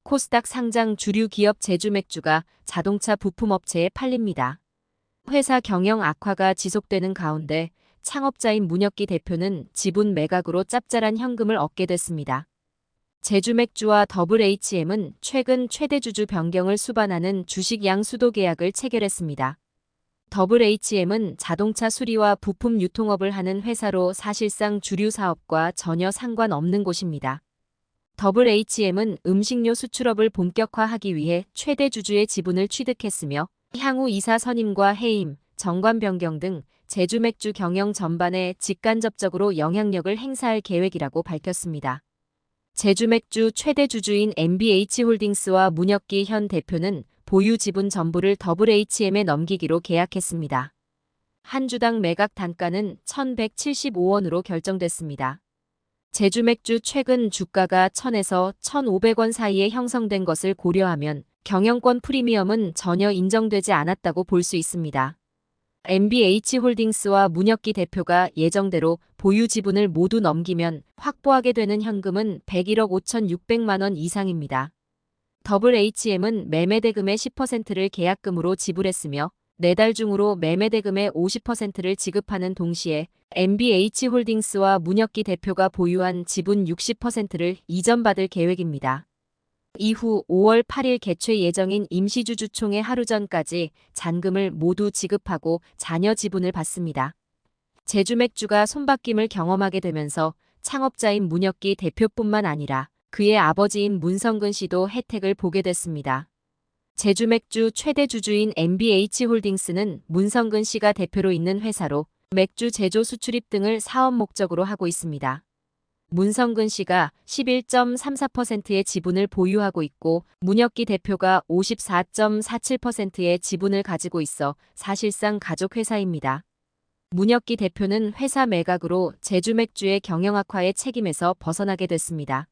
코스닥 상장 주류 기업 제주맥주가 자동차 부품업체에 팔립니다. 회사 경영 악화가 지속되는 가운데 창업자인 문혁기 대표는 지분 매각으로 짭짤한 현금을 얻게 됐습니다. 제주맥주와 WHM은 최근 최대 주주 변경을 수반하는 주식 양수도 계약을 체결했습니다. WHM은 자동차 수리와 부품 유통업을 하는 회사로 사실상 주류 사업과 전혀 상관없는 곳입니다. WHM은 음식료 수출업을 본격화하기 위해 최대 주주의 지분을 취득했으며 향후 이사 선임과 해임, 정관 변경 등 제주맥주 경영 전반에 직간접적으로 영향력을 행사할 계획이라고 밝혔습니다. 제주맥주 최대 주주인 MBH홀딩스와 문혁기 현 대표는 보유 지분 전부를 WHM에 넘기기로 계약했습니다. 한 주당 매각 단가는 1,175원으로 결정됐습니다. 제주맥주 최근 주가가 1,000에서 1,500원 사이에 형성된 것을 고려하면 경영권 프리미엄은 전혀 인정되지 않았다고 볼 수 있습니다. MBH홀딩스와 문혁기 대표가 예정대로 보유 지분을 모두 넘기면 확보하게 되는 현금은 101억 5,600만 원 이상입니다. WHM은 매매대금의 10%를 계약금으로 지불했으며 4달 중으로 매매대금의 50%를 지급하는 동시에 MBH홀딩스와 문혁기 대표가 보유한 지분 60%를 이전받을 계획입니다. 이후 5월 8일 개최 예정인 임시주주총회 하루 전까지 잔금을 모두 지급하고 잔여 지분을 받습니다. 제주맥주가 손바뀜을 경험하게 되면서 창업자인 문혁기 대표뿐만 아니라 그의 아버지인 문성근 씨도 혜택을 보게 됐습니다. 제주맥주 최대 주주인 MBH홀딩스는 문성근 씨가 대표로 있는 회사로 맥주 제조 수출입 등을 사업 목적으로 하고 있습니다. 문성근 씨가 11.34%의 지분을 보유하고 있고 문혁기 대표가 54.47%의 지분을 가지고 있어 사실상 가족 회사입니다. 문혁기 대표는 회사 매각으로 제주맥주의 경영 악화의 책임에서 벗어나게 됐습니다.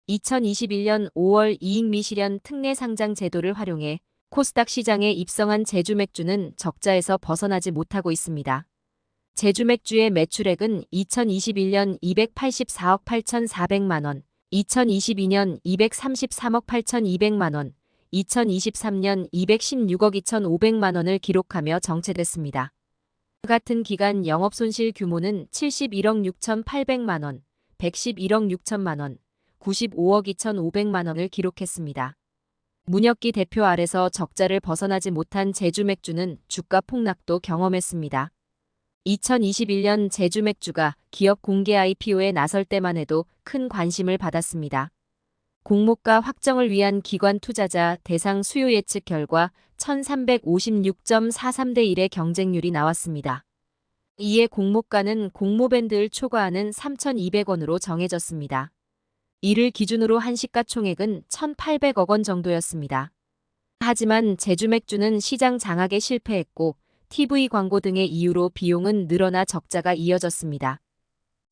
2021년 5월 이익미실현 특례 상장 제도를 활용해 코스닥 시장에 입성한 제주맥주는 적자에서 벗어나지 못하고 있습니다. 제주맥주의 매출액은 2021년 284억 8,400만 원, 2022년 233억 8,200만 원, 2023년 216억 2,500만 원을 기록하며 정체됐습니다. 같은 기간 영업손실 규모는 71억 6,800만 원, 111억 6천만 원, 95억 2,500만 원을 기록했습니다. 문혁기 대표 아래서 적자를 벗어나지 못한 제주맥주는 주가 폭락도 경험했습니다. 2021년 제주맥주가 기업 공개 IPO에 나설 때만 해도 큰 관심을 받았습니다. 공모가 확정을 위한 기관 투자자 대상 수요 예측 결과 1356.43대 1의 경쟁률이 나왔습니다. 이에 공모가는 공모밴드를 초과하는 3,200원으로 정해졌습니다. 이를 기준으로 한 시가총액은 1,800억 원 정도였습니다. 하지만 제주맥주는 시장 장악에 실패했고 TV 광고 등의 이유로 비용은 늘어나 적자가 이어졌습니다.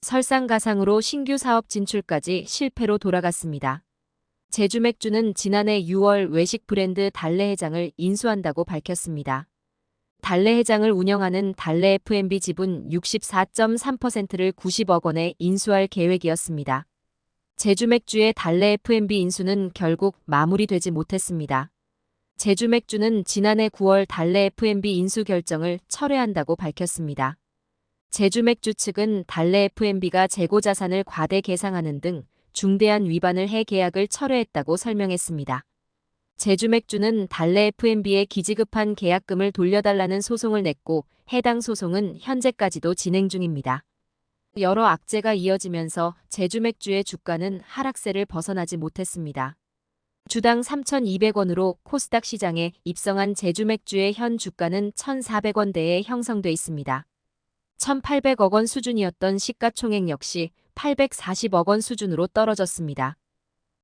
설상가상으로 신규 사업 진출까지 실패로 돌아갔습니다. 제주맥주는 지난해 6월 외식 브랜드 달래해장을 인수한다고 밝혔습니다. 달래해장을 운영하는 달래 F&B 지분 64.3%를 90억 원에 인수할 계획이었습니다. 제주맥주의 달래 F&B 인수는 결국 마무리되지 못했습니다. 제주맥주는 지난해 9월 달래 F&B 인수 결정을 철회한다고 밝혔습니다. 제주맥주 측은 달래 F&B가 재고자산을 과대 계상하는 등 중대한 위반을 해 계약을 철회했다고 설명했습니다. 제주맥주는 달래 F&B에 기지급한 계약금을 돌려달라는 소송을 냈고 해당 소송은 현재까지도 진행 중입니다. 여러 악재가 이어지면서 제주맥주의 주가는 하락세를 벗어나지 못했습니다. 주당 3,200원으로 코스닥 시장에 입성한 제주맥주의 현 주가는 1,400원대에 형성돼 있습니다. 1,800억 원 수준이었던 시가총액 역시 840억 원 수준으로 떨어졌습니다.